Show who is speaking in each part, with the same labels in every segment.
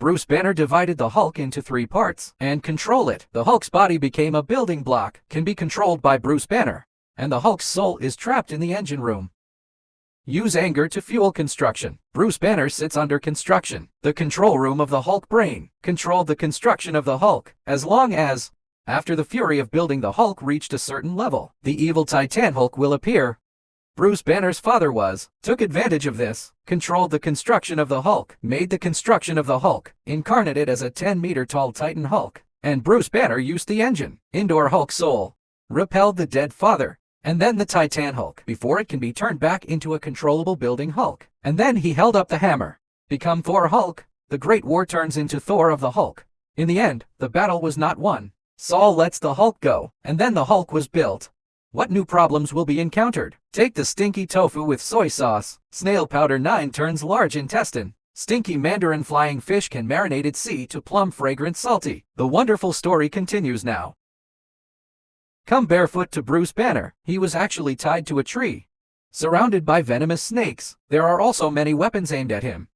Speaker 1: Bruce Banner divided the Hulk into 3 parts and control it. The Hulk's body became a building block, can be controlled by Bruce Banner, and the Hulk's soul is trapped in the engine room. Use anger to fuel construction. Bruce Banner sits under construction. The control room of the Hulk brain controlled the construction of the Hulk, as long as, after the fury of building the Hulk reached a certain level, the evil Titan Hulk will appear. Bruce Banner's father took advantage of this, controlled the construction of the Hulk, made the construction of the Hulk, incarnated as a 10-meter-tall Titan Hulk, and Bruce Banner used the engine, indoor Hulk soul, repelled the dead father, and then the Titan Hulk, before it can be turned back into a controllable building Hulk. And then he held up the hammer. Become Thor Hulk. The Great War turns into Thor of the Hulk. In the end, the battle was not won. Saul lets the Hulk go, and then the Hulk was built. What new problems will be encountered? Take the stinky tofu with soy sauce. Snail powder 9 turns large intestine. Stinky mandarin flying fish can marinated sea to plum fragrant salty. The wonderful story continues now. Come barefoot to Bruce Banner. He was actually tied to a tree, surrounded by venomous snakes. There are also many weapons aimed at him.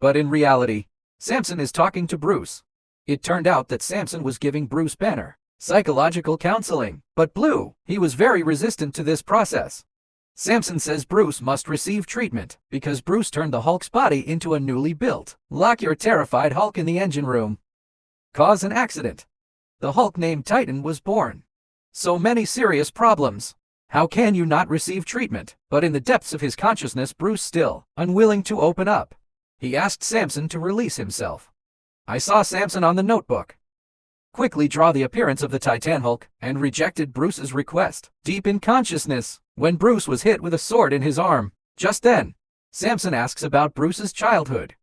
Speaker 1: But in reality, Samson is talking to Bruce. It turned out that Samson was giving Bruce Banner psychological counseling, but he was very resistant to this process. Samson says Bruce must receive treatment, because Bruce turned the Hulk's body into a newly built. Lock your terrified Hulk in the engine room. Cause an accident. The Hulk named Titan was born. So many serious problems. How can you not receive treatment? But in the depths of his consciousness, Bruce still unwilling to open up. He asked Samson to release himself. I saw Samson on the notebook quickly draw the appearance of the Titan Hulk, and rejected Bruce's request. Deep in consciousness, when Bruce was hit with a sword in his arm, just then, Samson asks about Bruce's childhood.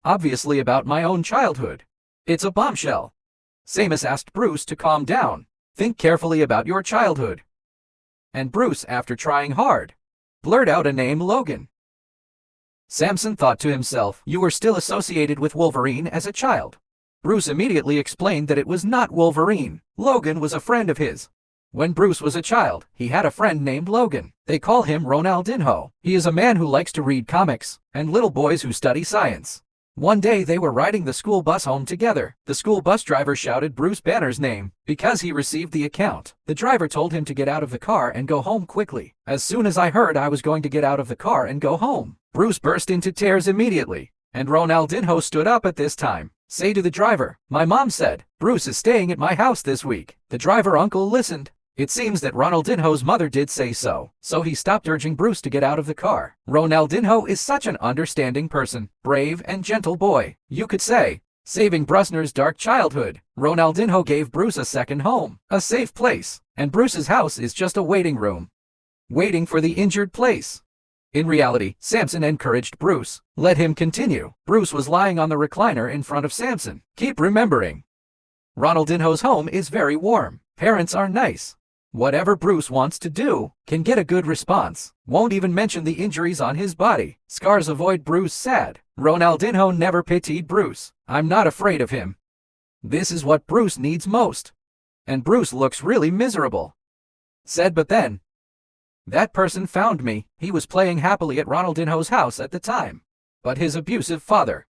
Speaker 1: Obviously about my own childhood. It's a bombshell. Samus asked Bruce to calm down. Think carefully about your childhood. And Bruce, after trying hard, blurted out a name, Logan. Samson thought to himself, you were still associated with Wolverine as a child. Bruce immediately explained that it was not Wolverine. Logan was a friend of his. When Bruce was a child, he had a friend named Logan. They call him Ronaldinho. He is a man who likes to read comics, and little boys who study science. One day they were riding the school bus home together. The school bus driver shouted Bruce Banner's name, because he received the account. The driver told him to get out of the car and go home quickly. As soon as I heard I was going to get out of the car and go home, Bruce burst into tears immediately, and Ronaldinho stood up at this time. Say to the driver, my mom said, Bruce is staying at my house this week. The driver uncle listened. It seems that Ronaldinho's mother did say so he stopped urging Bruce to get out of the car. Ronaldinho is such an understanding person, brave and gentle boy. You could say, saving Brusner's dark childhood. Ronaldinho gave Bruce a second home, a safe place, and Bruce's house is just a waiting room, waiting for the injured place. In reality, Samson encouraged Bruce. Let him continue. Bruce was lying on the recliner in front of Samson. Keep remembering, Ronaldinho's home is very warm. Parents are nice. Whatever Bruce wants to do can get a good response. Won't even mention the injuries on his body. Scars avoid Bruce sad. Ronaldinho never pitied Bruce. I'm not afraid of him. This is what Bruce needs most. And Bruce looks really miserable. Said, but then, that person found me. He was playing happily at Ronaldinho's house at the time. But his abusive father.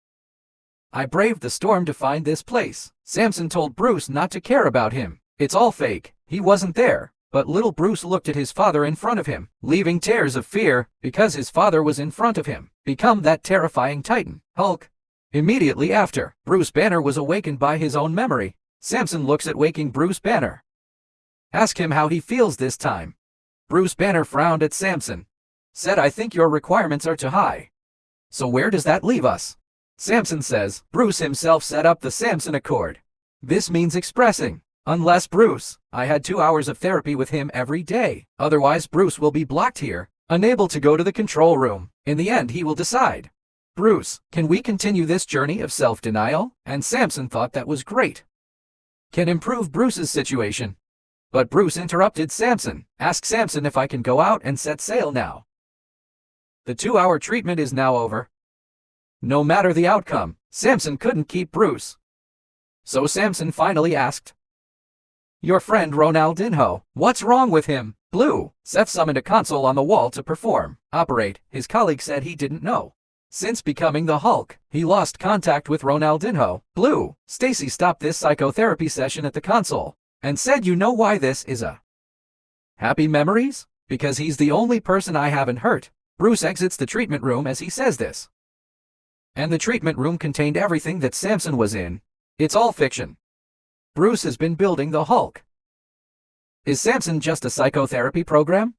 Speaker 1: I braved the storm to find this place. Samson told Bruce not to care about him. It's all fake. He wasn't there. But little Bruce looked at his father in front of him, leaving tears of fear, because his father was in front of him. Become that terrifying Titan Hulk. Immediately after, Bruce Banner was awakened by his own memory. Samson looks at waking Bruce Banner. Ask him how he feels this time. Bruce Banner frowned at Samson. Said, I think your requirements are too high. So where does that leave us? Samson says, Bruce himself set up the Samson Accord. This means expressing. Unless Bruce, I had 2 hours of therapy with him every day. Otherwise Bruce will be blocked here, unable to go to the control room. In the end he will decide. Bruce, can we continue this journey of self-denial? And Samson thought that was great. Can improve Bruce's situation. But Bruce interrupted Samson. Ask Samson if I can go out and set sail now. The 2-hour treatment is now over. No matter the outcome, Samson couldn't keep Bruce. So Samson finally asked, your friend Ronaldinho, what's wrong with him? Seth summoned a console on the wall to perform. Operate. His colleague said he didn't know. Since becoming the Hulk, he lost contact with Ronaldinho. Blue, Stacy stopped this psychotherapy session at the console and said, "You know why this is a happy memories? Because he's the only person I haven't hurt." Bruce exits the treatment room as he says this. And the treatment room contained everything that Samson was in. It's all fiction. Bruce has been building the Hulk. Is Samson just a psychotherapy program?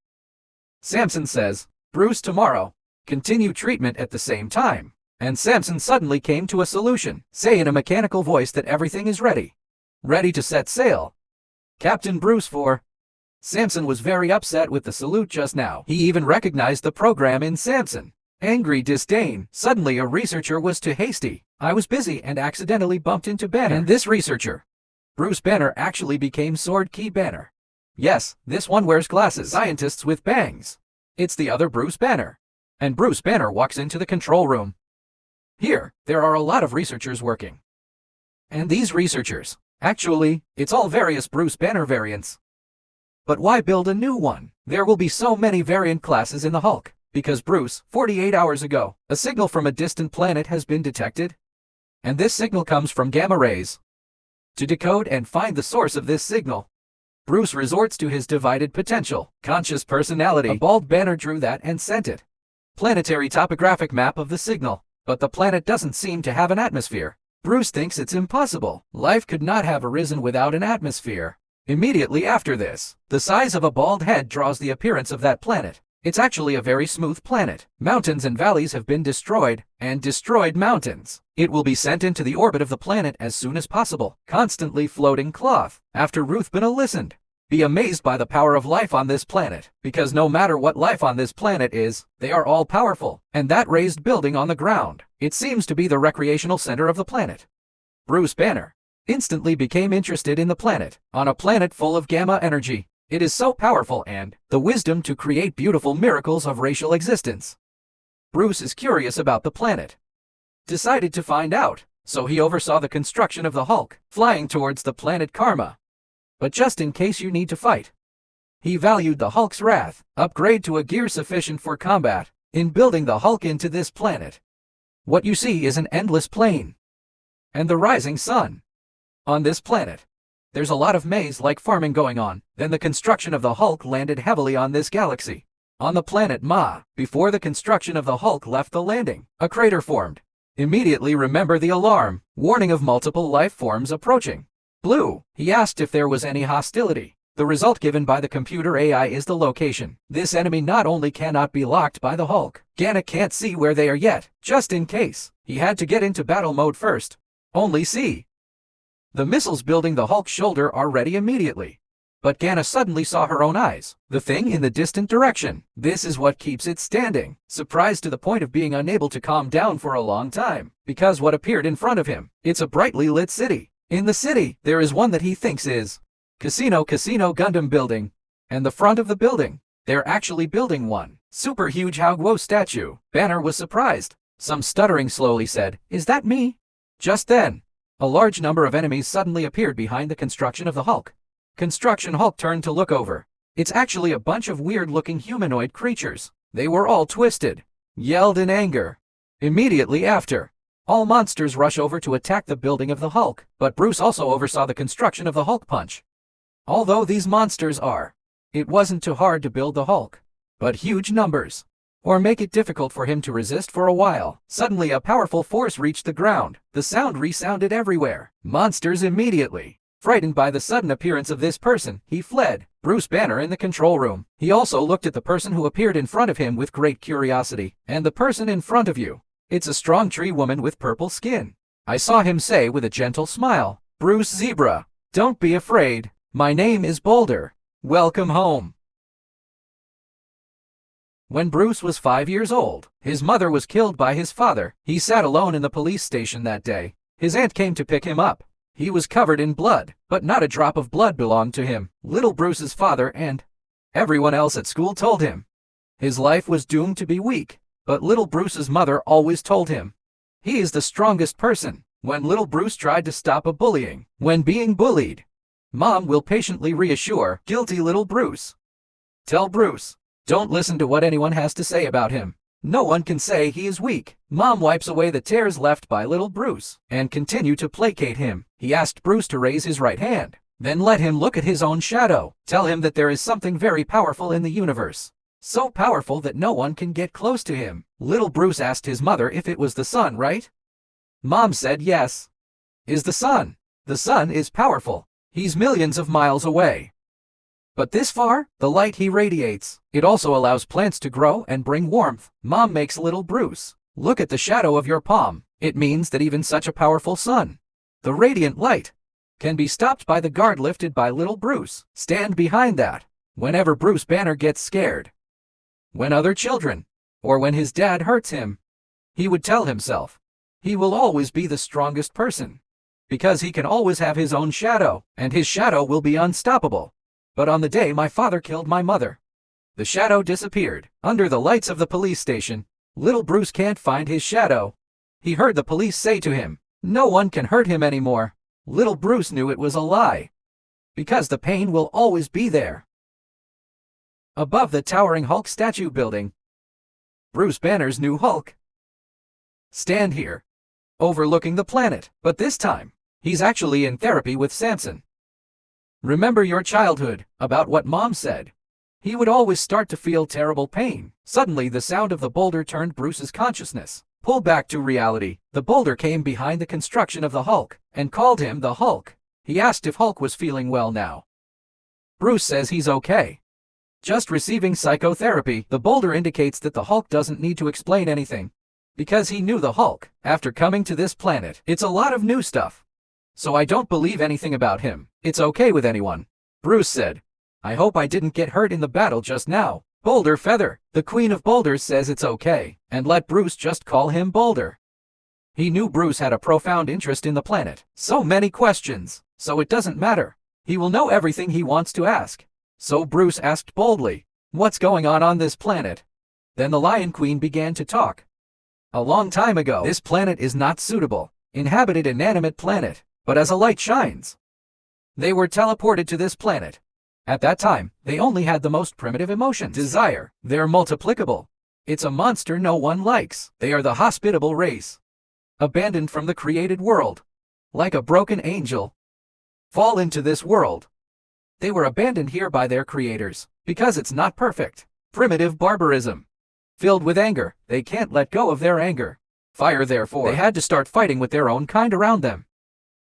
Speaker 1: Samson says, "Bruce, tomorrow. Continue treatment at the same time." And Samson suddenly came to a solution. Say in a mechanical voice that everything is ready. Ready to set sail. Captain Bruce for. Samson was very upset with the salute just now. He even recognized the program in Samson. Angry disdain. Suddenly a researcher was too hasty. I was busy and accidentally bumped into Banner. And this researcher, Bruce Banner, actually became Sword Key Banner. Yes, this one wears glasses. Scientists with bangs. It's the other Bruce Banner. And Bruce Banner walks into the control room. Here, there are a lot of researchers working. And these researchers, actually, it's all various Bruce Banner variants. But why build a new one? There will be so many variant classes in the Hulk. Because Bruce, 48 hours ago, a signal from a distant planet has been detected. And this signal comes from gamma rays. To decode and find the source of this signal, Bruce resorts to his divided potential, conscious personality. A bald Banner drew that and sent it. Planetary topographic map of the signal, but the planet doesn't seem to have an atmosphere. Bruce thinks it's impossible. Life could not have arisen without an atmosphere. Immediately after this, the size of a bald head draws the appearance of that planet. It's actually a very smooth planet. Mountains and valleys have been destroyed, and destroyed mountains. It will be sent into the orbit of the planet as soon as possible. Constantly floating cloth. After Ruthbana listened. Be amazed by the power of life on this planet, because no matter what life on this planet is, they are all powerful. And that raised building on the ground, it seems to be the recreational center of the planet. Bruce Banner instantly became interested in the planet, on a planet full of gamma energy. It is so powerful and the wisdom to create beautiful miracles of racial existence. Bruce is curious about the planet. Decided to find out, so he oversaw the construction of the Hulk, flying towards the planet Karma. But just in case you need to fight, he valued the Hulk's wrath, upgrade to a gear sufficient for combat, in building the Hulk into this planet. What you see is an endless plain and the rising sun. On this planet, there's a lot of maze-like farming going on. Then the construction of the Hulk landed heavily on this galaxy. On the planet Ma, before the construction of the Hulk left the landing, a crater formed. Immediately remember the alarm, warning of multiple life forms approaching. Blue, he asked if there was any hostility. The result given by the computer AI is the location. This enemy not only cannot be locked by the Hulk, Ganna can't see where they are yet. Just in case, he had to get into battle mode first. Only see. The missiles building the Hulk's shoulder are ready immediately. But Ganna suddenly saw her own eyes, the thing in the distant direction. This is what keeps it standing, surprised to the point of being unable to calm down for a long time, because what appeared in front of him, it's a brightly lit city. In the city, there is one that he thinks is Casino Gundam building. And the front of the building, they're actually building one super huge Hagwo statue. Banner was surprised. Some stuttering slowly said, "Is that me?" Just then, a large number of enemies suddenly appeared behind the construction of the Hulk. Construction Hulk turned to look over. It's actually a bunch of weird-looking humanoid creatures. They were all twisted, yelled in anger. Immediately after, all monsters rush over to attack the building of the Hulk, but Bruce also oversaw the construction of the Hulk punch. Although these monsters are, it wasn't too hard to build the Hulk, but huge numbers, or make it difficult for him to resist for a while. Suddenly a powerful force reached the ground. The sound resounded everywhere. Monsters immediately, frightened by the sudden appearance of this person, he fled. Bruce Banner in the control room. He also looked at the person who appeared in front of him with great curiosity. And the person in front of you, it's a strong tree woman with purple skin. I saw him say with a gentle smile, "Bruce Zebra, don't be afraid. My name is Boulder. Welcome home." When Bruce was 5 years old, his mother was killed by his father. He sat alone in the police station that day. His aunt came to pick him up. He was covered in blood, but not a drop of blood belonged to him. Little Bruce's father and everyone else at school told him his life was doomed to be weak, but little Bruce's mother always told him he is the strongest person. When little Bruce tried to stop a bullying, when being bullied, Mom will patiently reassure guilty little Bruce. Tell Bruce, don't listen to what anyone has to say about him. No one can say he is weak. Mom wipes away the tears left by little Bruce and continue to placate him. He asked Bruce to raise his right hand, then let him look at his own shadow. Tell him that there is something very powerful in the universe. So powerful that no one can get close to him. Little Bruce asked his mother if it was the sun, right? Mom said yes. Is the sun? The sun is powerful. He's millions of miles away. But this far, the light he radiates, it also allows plants to grow and bring warmth. Mom makes little Bruce look at the shadow of your palm. It means that even such a powerful sun, the radiant light, can be stopped by the guard lifted by little Bruce. Stand behind that. Whenever Bruce Banner gets scared, when other children, or when his dad hurts him, he would tell himself, he will always be the strongest person, because he can always have his own shadow, and his shadow will be unstoppable. But on the day my father killed my mother, the shadow disappeared. Under the lights of the police station, little Bruce can't find his shadow. He heard the police say to him, no one can hurt him anymore. Little Bruce knew it was a lie, because the pain will always be there. Above the towering Hulk statue building, Bruce Banner's new Hulk stand here, overlooking the planet. But this time, he's actually in therapy with Samson. Remember your childhood, about what Mom said. He would always start to feel terrible pain. Suddenly the sound of the boulder turned Bruce's consciousness. Pull back to reality. The boulder came behind the construction of the Hulk, and called him the Hulk. He asked if Hulk was feeling well now. Bruce says he's okay. Just receiving psychotherapy. The boulder indicates that the Hulk doesn't need to explain anything, because he knew the Hulk after coming to this planet. It's a lot of new stuff, so I don't believe anything about him. It's okay with anyone. Bruce said, I hope I didn't get hurt in the battle just now. Boulder Feather, the Queen of Boulders, says it's okay, and let Bruce just call him Boulder. He knew Bruce had a profound interest in the planet. So many questions, so it doesn't matter. He will know everything he wants to ask. So Bruce asked boldly, what's going on this planet? Then the Lion Queen began to talk. A long time ago, this planet is not suitable, inhabited inanimate planet, but as a light shines, they were teleported to this planet. At that time, they only had the most primitive emotion, desire. They're multiplicable. It's a monster no one likes. They are the hospitable race, abandoned from the created world, like a broken angel. Fall into this world. They were abandoned here by their creators, because it's not perfect. Primitive barbarism. Filled with anger, they can't let go of their anger. Fire, therefore. They had to start fighting with their own kind around them.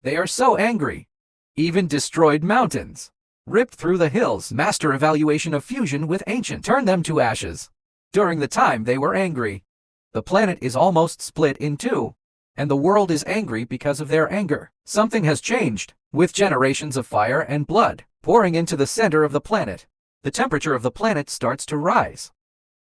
Speaker 1: They are so angry. Even destroyed mountains. Ripped through the hills. Master evaluation of fusion with ancient. Turn them to ashes. During the time they were angry, the planet is almost split in two, and the world is angry because of their anger. Something has changed. With generations of fire and blood pouring into the center of the planet, the temperature of the planet starts to rise.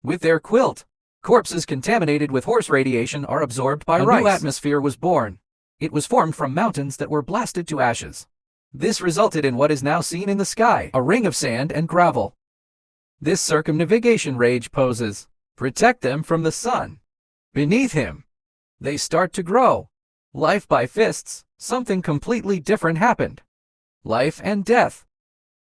Speaker 1: With their quilt, corpses contaminated with horse radiation are absorbed by rice. A new atmosphere was born. It was formed from mountains that were blasted to ashes. This resulted in what is now seen in the sky, a ring of sand and gravel. This circumnavigation rage poses. Protect them from the sun. Beneath him, they start to grow. Life by fists. Something completely different happened. Life and death.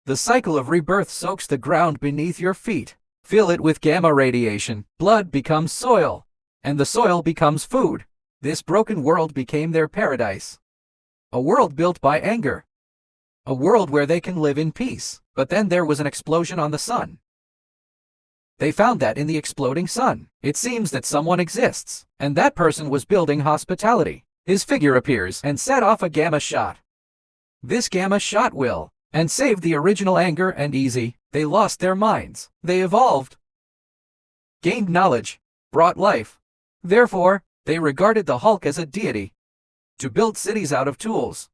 Speaker 1: The cycle of rebirth soaks the ground beneath your feet. Fill it with gamma radiation. Blood becomes soil, and the soil becomes food. This broken world became their paradise. A world built by anger. A world where they can live in peace. But then there was an explosion on the sun. They found that in the exploding sun, it seems that someone exists, and that person was building hospitality. His figure appears and set off a gamma shot. This gamma shot will, and saved the original anger and easy. They lost their minds. They evolved, gained knowledge, brought life. Therefore, they regarded the Hulk as a deity, to build cities out of tools.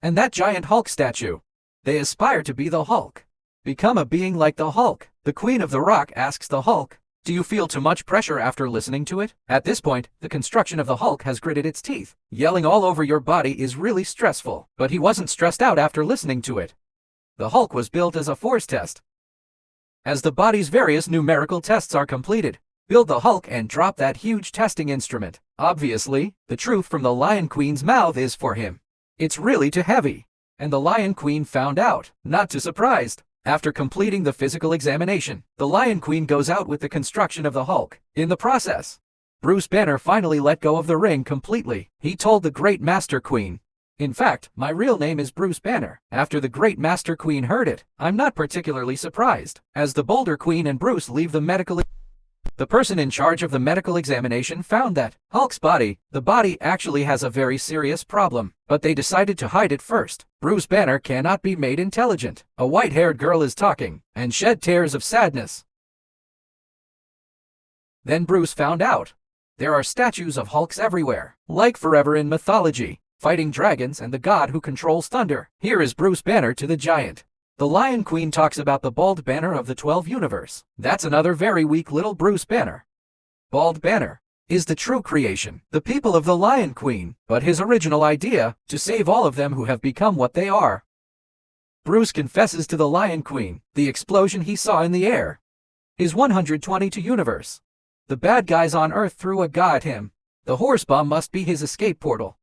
Speaker 1: And that giant Hulk statue, they aspire to be the Hulk. Become a being like the Hulk. The Queen of the Rock asks the Hulk, do you feel too much pressure after listening to it? At this point, the construction of the Hulk has gritted its teeth. Yelling all over your body is really stressful. But he wasn't stressed out after listening to it. The Hulk was built as a force test. As the body's various numerical tests are completed, build the Hulk and drop that huge testing instrument. Obviously, the truth from the Lion Queen's mouth is for him. It's really too heavy. And the Lion Queen found out, not too surprised. After completing the physical examination, the Lion Queen goes out with the construction of the Hulk. In the process, Bruce Banner finally let go of the ring completely. He told the Great Master Queen, "In fact, my real name is Bruce Banner." After the Great Master Queen heard it, I'm not particularly surprised. As the Boulder Queen and Bruce leave the person in charge of the medical examination found that Hulk's body, the body actually has a very serious problem, but they decided to hide it first. Bruce Banner cannot be made intelligent. A white-haired girl is talking and shed tears of sadness. Then Bruce found out there are statues of Hulks everywhere, like forever in mythology, fighting dragons and the god who controls thunder. Here is Bruce Banner to the giant. The Lion Queen talks about the Bald Banner of the 12 universe. That's another very weak little Bruce Banner. Bald Banner is the true creation, the people of the Lion Queen, but his original idea, to save all of them who have become what they are. Bruce confesses to the Lion Queen, the explosion he saw in the air is 122 universe. The bad guys on Earth threw a guy at him. The horse bomb must be his escape portal,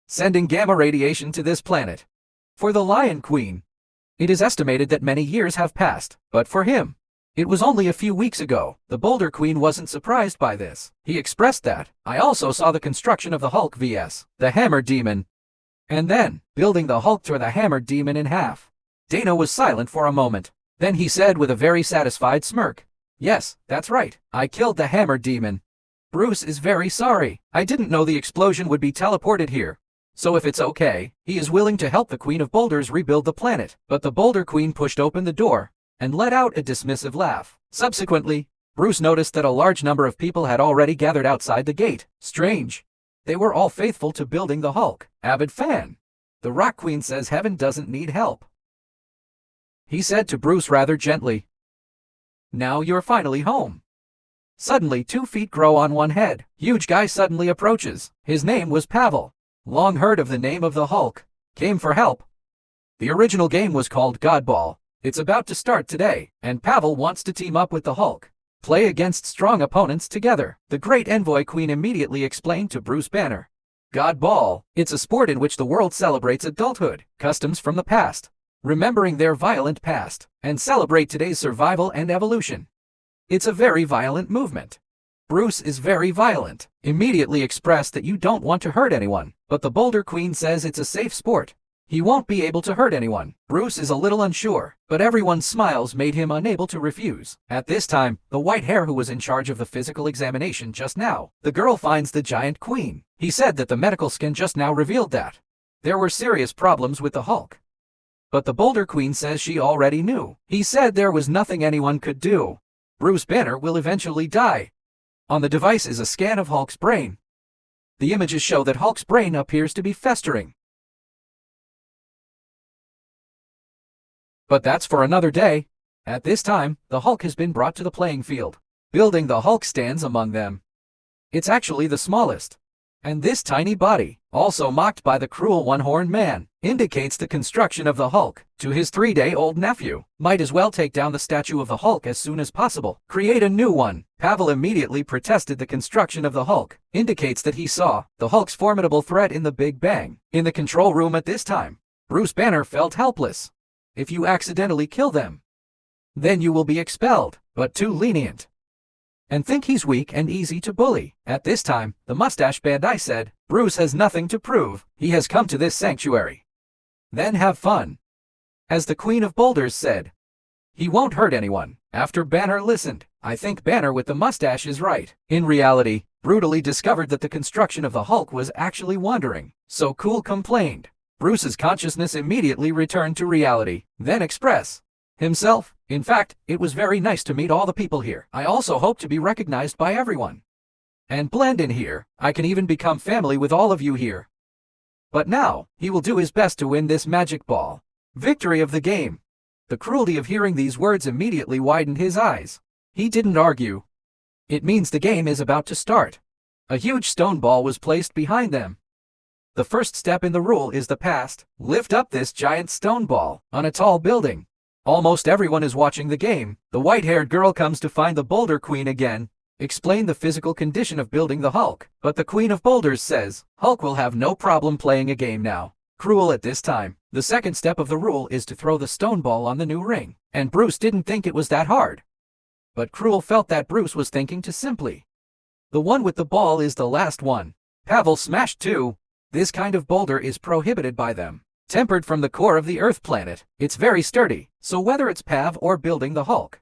Speaker 1: sending gamma radiation to this planet. For the Lion Queen, it is estimated that many years have passed, but for him, it was only a few weeks ago. The Boulder Queen wasn't surprised by this. He expressed that, "I also saw the construction of the Hulk vs. the Hammer Demon, and then, building the Hulk tore the Hammer Demon in half." Dana was silent for a moment. Then he said with a very satisfied smirk, "Yes, that's right. I killed the Hammer Demon." Bruce is very sorry. I didn't know the explosion would be teleported here. So if it's okay, he is willing to help the Queen of Boulders rebuild the planet. But the Boulder Queen pushed open the door and let out a dismissive laugh. Subsequently, Bruce noticed that a large number of people had already gathered outside the gate. Strange. They were all faithful to building the Hulk. Avid fan. The Rock Queen says heaven doesn't need help. He said to Bruce rather gently, "Now you're finally home." Suddenly 2 feet grow on one head. Huge guy suddenly approaches. His name was Pavel. Long heard of the name of the Hulk. Came for help. The original game was called Godball. It's about to start today, and Pavel wants to team up with the Hulk. Play against strong opponents together. The Great Envoy Queen immediately explained to Bruce Banner. Godball, it's a sport in which the world celebrates adulthood, customs from the past, remembering their violent past, and celebrate today's survival and evolution. It's a very violent movement. Bruce is very violent. Immediately expressed that you don't want to hurt anyone, but the Boulder Queen says it's a safe sport. He won't be able to hurt anyone. Bruce is a little unsure, but everyone's smiles made him unable to refuse. At this time, the white hair who was in charge of the physical examination just now, the girl finds the giant queen. He said that the medical scan just now revealed that there were serious problems with the Hulk. But the Boulder Queen says she already knew. He said there was nothing anyone could do. Bruce Banner will eventually die. On the device is a scan of Hulk's brain. The images show that Hulk's brain appears to be festering. But that's for another day. At this time, the Hulk has been brought to the playing field. Building the Hulk stands among them. It's actually the smallest. And this tiny body, also mocked by the cruel one-horned man, indicates the construction of the Hulk. To his 3-day-old nephew, might as well take down the statue of the Hulk as soon as possible. Create a new one. Pavel immediately protested the construction of the Hulk. Indicates that he saw the Hulk's formidable threat in the Big Bang. In the control room at this time, Bruce Banner felt helpless. If you accidentally kill them, then you will be expelled, but too lenient. And think he's weak and easy to bully. At this time, the mustache bandai said, Bruce has nothing to prove. He has come to this sanctuary. Then have fun. As the Queen of Boulders said, he won't hurt anyone. After Banner listened, I think Banner with the mustache is right. In reality, brutally discovered that the construction of the Hulk was actually wandering. So Cool complained. Bruce's consciousness immediately returned to reality, then express himself. In fact, it was very nice to meet all the people here. I also hope to be recognized by everyone and blend in here. I can even become family with all of you here. But now, he will do his best to win this magic ball. Victory of the game. The cruelty of hearing these words immediately widened his eyes. He didn't argue. It means the game is about to start. A huge stone ball was placed behind them. The first step in the rule is the past. Lift up this giant stone ball on a tall building. Almost everyone is watching the game. The white-haired girl comes to find the Boulder Queen again. Explain the physical condition of building the Hulk. But the Queen of Boulders says, Hulk will have no problem playing a game now. Cruel at this time. The second step of the rule is to throw the stone ball on the new ring, and Bruce didn't think it was that hard. But Cruel felt that Bruce was thinking too simply. The one with the ball is the last one. Pavel smashed two. This kind of boulder is prohibited by them. Tempered from the core of the Earth planet, it's very sturdy, so whether it's Pav or building the Hulk,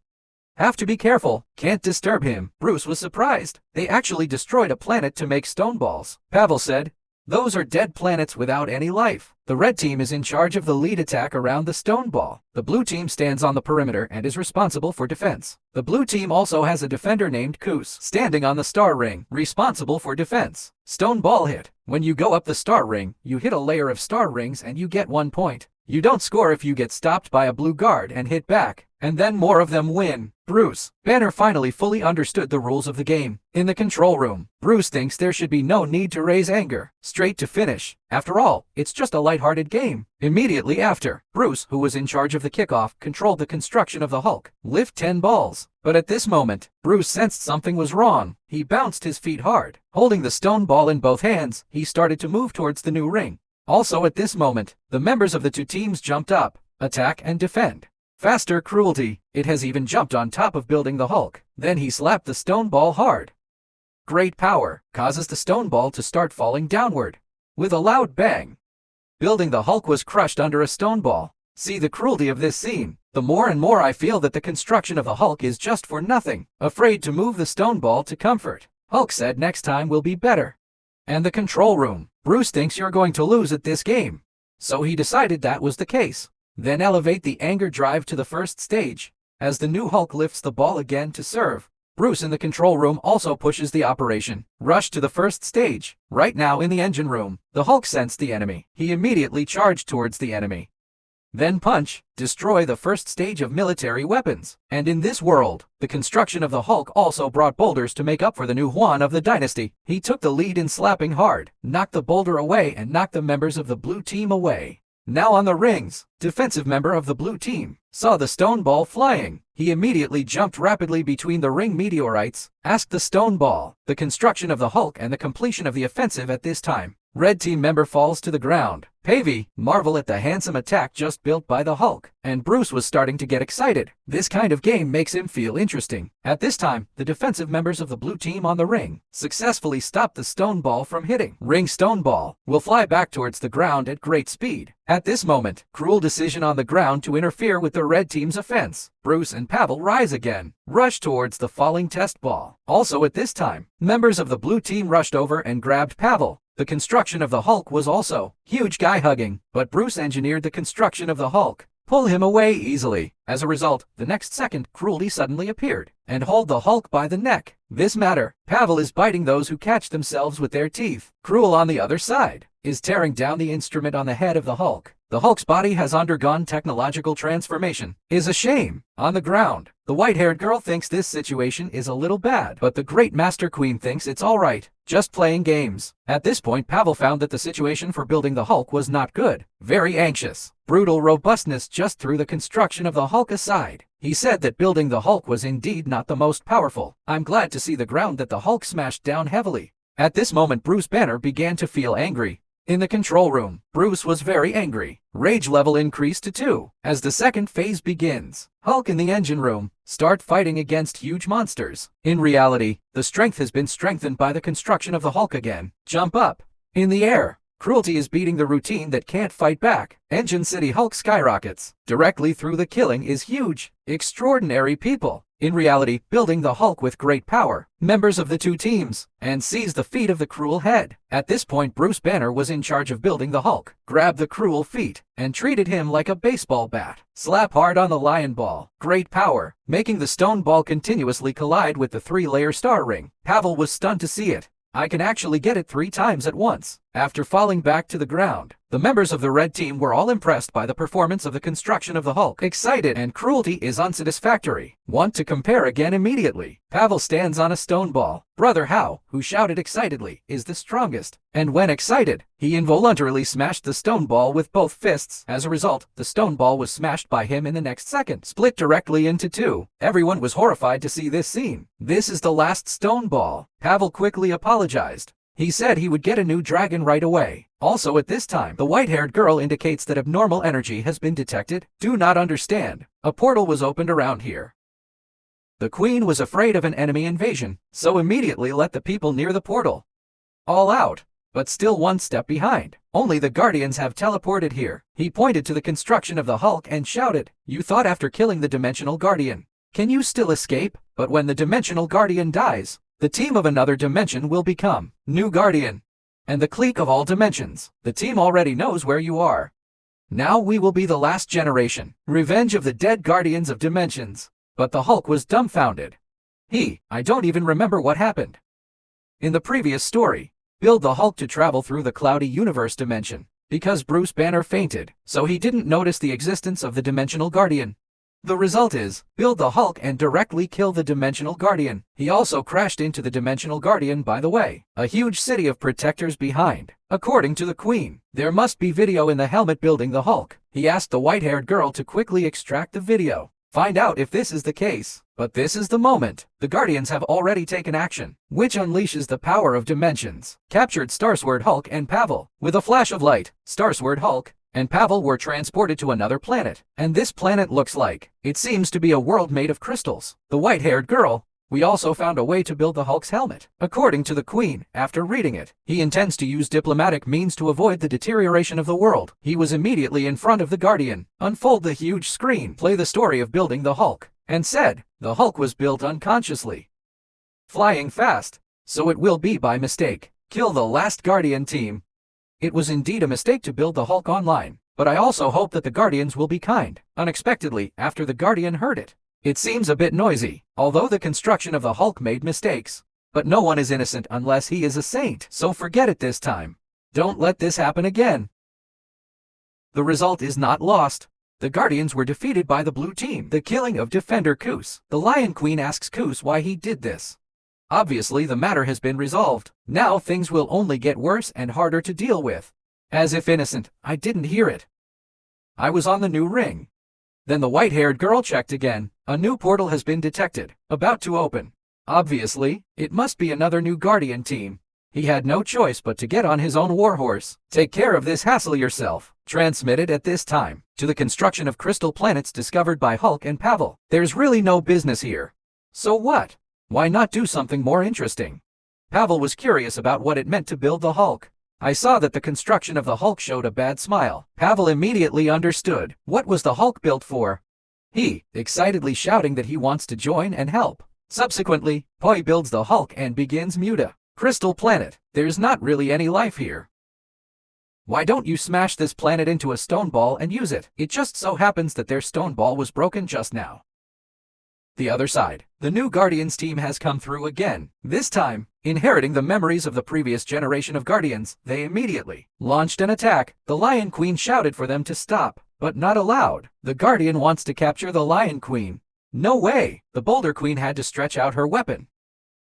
Speaker 1: have to be careful, can't disturb him. Bruce was surprised. They actually destroyed a planet to make stone balls. Pavel said, "Those are dead planets without any life." The red team is in charge of the lead attack around the stone ball. The blue team stands on the perimeter and is responsible for defense. The blue team also has a defender named Koos, standing on the star ring, responsible for defense. Stone ball hit. When you go up the star ring, you hit a layer of star rings and you get 1 point. You don't score if you get stopped by a blue guard and hit back, and then more of them win. Bruce Banner finally fully understood the rules of the game. In the control room, Bruce thinks there should be no need to raise anger. Straight to finish. After all, it's just a lighthearted game. Immediately after, Bruce, who was in charge of the kickoff, controlled the construction of the Hulk. Lift 10 balls. But at this moment, Bruce sensed something was wrong. He bounced his feet hard. Holding the stone ball in both hands, he started to move towards the new ring. Also at this moment, the members of the two teams jumped up, attack and defend. Faster Cruelty. It has even jumped on top of building the Hulk. Then he slapped the stone ball hard. Great power causes the stone ball to start falling downward. With a loud bang, building the Hulk was crushed under a stone ball. See the cruelty of this scene. The more and more I feel that the construction of the Hulk is just for nothing. Afraid to move the stone ball to comfort. Hulk said next time will be better. And the control room. Bruce thinks you're going to lose at this game. So he decided that was the case. Then elevate the anger drive to the first stage. As the new Hulk lifts the ball again to serve, Bruce in the control room also pushes the operation. Rush to the first stage. Right now in the engine room, the Hulk sensed the enemy. He immediately charged towards the enemy. Then punch, destroy the first stage of military weapons. And in this world, the construction of the Hulk also brought boulders to make up for the new Juan of the dynasty. He took the lead in slapping hard, knocked the boulder away and knocked the members of the blue team away. Now on the rings, defensive member of the blue team saw the stone ball flying. He immediately jumped rapidly between the ring meteorites, asked the stone ball, the construction of the Hulk and the completion of the offensive at this time. Red team member falls to the ground. Pavey marvel at the handsome attack just built by the Hulk, and Bruce was starting to get excited. This kind of game makes him feel interesting. At this time, the defensive members of the blue team on the ring successfully stopped the stone ball from hitting. Ring stone ball will fly back towards the ground at great speed. At this moment, cruel decision on the ground to interfere with the red team's offense. Bruce and Pavel rise again, rush towards the falling test ball. Also at this time, members of the blue team rushed over and grabbed Pavel. The construction of the Hulk was also huge guy hugging, but Bruce engineered the construction of the Hulk. Pull him away easily. As a result, the next second, Cruelty suddenly appeared and hold the Hulk by the neck. This matter, Pavel is biting those who catch themselves with their teeth. Cruel on the other side is tearing down the instrument on the head of the Hulk. The Hulk's body has undergone technological transformation. Is a shame. On the ground, the white-haired girl thinks this situation is a little bad, but the great Master Queen thinks it's alright, just playing games. At this point, Pavel found that the situation for building the Hulk was not good. Very anxious. Brutal robustness just threw the construction of the Hulk aside. He said that building the Hulk was indeed not the most powerful. I'm glad to see the ground that the Hulk smashed down heavily. At this moment, Bruce Banner began to feel angry. In the control room, Bruce was very angry. Rage level increased to 2. As the second phase begins, Hulk in the engine room start fighting against huge monsters. In reality, the strength has been strengthened by the construction of the Hulk again. Jump up. In the air, Cruelty is beating the routine that can't fight back. Engine City Hulk skyrockets. Directly through the killing is huge. Extraordinary people. In reality, building the Hulk with great power. Members of the two teams, and sees the feet of the cruel head. At this point, Bruce Banner was in charge of building the Hulk. Grabbed the cruel feet, and treated him like a baseball bat. Slap hard on the lion ball. Great power, making the stone ball continuously collide with the 3-layer star ring. Pavel was stunned to see it. I can actually get it 3 times at once. After falling back to the ground, the members of the red team were all impressed by the performance of the construction of the Hulk. Excited and Cruelty is unsatisfactory. Want to compare again immediately. Pavel stands on a stone ball. Brother Howe, who shouted excitedly, is the strongest. And when excited, he involuntarily smashed the stone ball with both fists. As a result, the stone ball was smashed by him in the next second, split directly into 2. Everyone was horrified to see this scene. This is the last stone ball. Pavel quickly apologized. He said he would get a new dragon right away. Also at this time, the white-haired girl indicates that abnormal energy has been detected. Do not understand. A portal was opened around here. The queen was afraid of an enemy invasion, so immediately let the people near the portal all out, but still one step behind. Only the guardians have teleported here. He pointed to the construction of the Hulk and shouted, "You thought after killing the Dimensional Guardian, can you still escape? But when the Dimensional Guardian dies, the team of another dimension will become new Guardian, and the clique of all dimensions. The team already knows where you are. Now we will be the last generation, revenge of the dead Guardians of Dimensions." But the Hulk was dumbfounded. I don't even remember what happened. In the previous story, build the Hulk to travel through the cloudy universe dimension, because Bruce Banner fainted, so he didn't notice the existence of the Dimensional Guardian. The result is, build the Hulk and directly kill the Dimensional Guardian. He also crashed into the Dimensional Guardian, by the way. A huge city of protectors behind. According to the Queen, there must be video in the helmet building the Hulk. He asked the white-haired girl to quickly extract the video. Find out if this is the case. But this is the moment. The Guardians have already taken action, which unleashes the power of dimensions. Captured Starsword Hulk and Pavel. With a flash of light, Starsword Hulk and Pavel were transported to another planet. And this planet looks like, it seems to be a world made of crystals. The white-haired girl, we also found a way to build the Hulk's helmet. According to the Queen, after reading it, he intends to use diplomatic means to avoid the deterioration of the world. He was immediately in front of the Guardian, unfold the huge screen, play the story of building the Hulk, and said, the Hulk was built unconsciously, flying fast, so it will be by mistake. Kill the last Guardian team. It was indeed a mistake to build the Hulk online, but I also hope that the Guardians will be kind. Unexpectedly, after the Guardian heard it, it seems a bit noisy, although the construction of the Hulk made mistakes. But no one is innocent unless he is a saint, so forget it this time. Don't let this happen again. The result is not lost. The Guardians were defeated by the blue team. The killing of Defender Koos. The Lion Queen asks Koos why he did this. Obviously the matter has been resolved. Now things will only get worse and harder to deal with. As if innocent, I didn't hear it. I was on the new ring. Then the white-haired girl checked again. A new portal has been detected, about to open. Obviously, it must be another new Guardian team. He had no choice but to get on his own warhorse. Take care of this hassle yourself. Transmitted at this time to the construction of crystal planets discovered by Hulk and Pavel. There's really no business here. So what? Why not do something more interesting? Pavel was curious about what it meant to build the Hulk. I saw that the construction of the Hulk showed a bad smile. Pavel immediately understood. What was the Hulk built for? He, excitedly shouting that he wants to join and help. Subsequently, Poi builds the Hulk and begins Muta. Crystal planet. There's not really any life here. Why don't you smash this planet into a stone ball and use it? It just so happens that their stone ball was broken just now. The other side. The new Guardians team has come through again. This time, inheriting the memories of the previous generation of Guardians, they immediately launched an attack. The Lion Queen shouted for them to stop, but not allowed. The Guardian wants to capture the Lion Queen. No way! The Boulder Queen had to stretch out her weapon.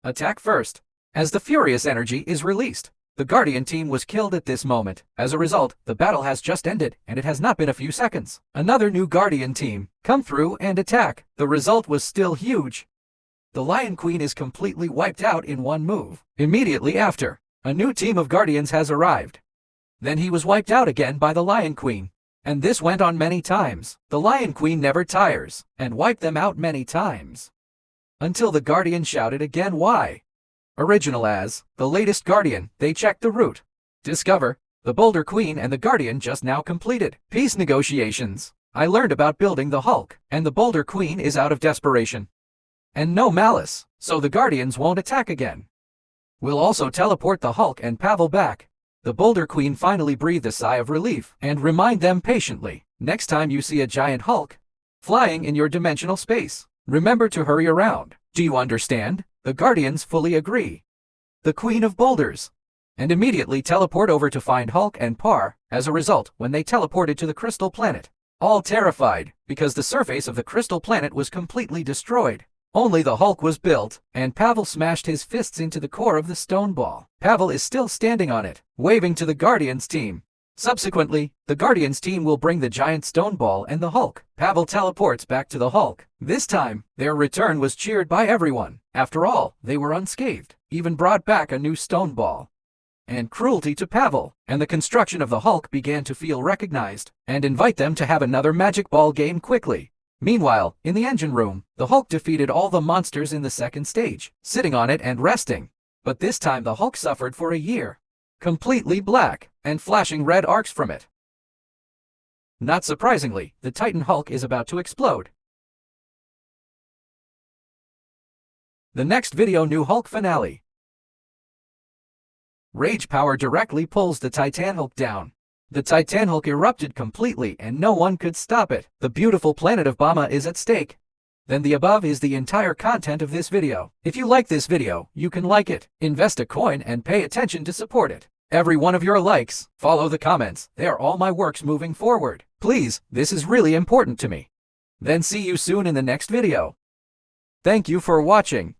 Speaker 1: Attack first. As the furious energy is released, the Guardian team was killed at this moment. As a result, the battle has just ended, and it has not been a few seconds. Another new Guardian team come through and attack. The result was still huge. The Lion Queen is completely wiped out in one move. Immediately after, a new team of Guardians has arrived. Then he was wiped out again by the Lion Queen. And this went on many times. The Lion Queen never tires, and wiped them out many times. Until the Guardian shouted again why. Original as, the latest Guardian, they checked the route. Discover, the Boulder Queen and the Guardian just now completed peace negotiations. I learned about building the Hulk, and the Boulder Queen is out of desperation. And no malice, so the Guardians won't attack again. We'll also teleport the Hulk and Pavel back. The Boulder Queen finally breathed a sigh of relief, and remind them patiently, next time you see a giant Hulk flying in your dimensional space, remember to hurry around. Do you understand? The Guardians fully agree. The Queen of Boulders. And immediately teleport over to find Hulk and Par. As a result, when they teleported to the crystal planet, all terrified, because the surface of the crystal planet was completely destroyed. Only the Hulk was built, and Pavel smashed his fists into the core of the stone ball. Pavel is still standing on it, waving to the Guardians team. Subsequently, the Guardians team will bring the giant stone ball and the Hulk. Pavel teleports back to the Hulk. This time, their return was cheered by everyone. After all, they were unscathed, even brought back a new stone ball. and cruelty to Pavel, and the construction of the Hulk began to feel recognized, and invite them to have another magic ball game quickly. Meanwhile, in the engine room, the Hulk defeated all the monsters in the second stage, sitting on it and resting. But this time the Hulk suffered for a year. Completely black, and flashing red arcs from it. Not surprisingly, the Titan Hulk is about to explode. The next video, New Hulk finale. Rage power directly pulls the Titan Hulk down. The Titan Hulk erupted completely and no one could stop it. The beautiful planet of Bama is at stake. Then the above is the entire content of this video. If you like this video, you can like it, invest a coin and pay attention to support it. Every one of your likes, follow the comments, they are all my works moving forward. Please, this is really important to me. Then see you soon in the next video. Thank you for watching.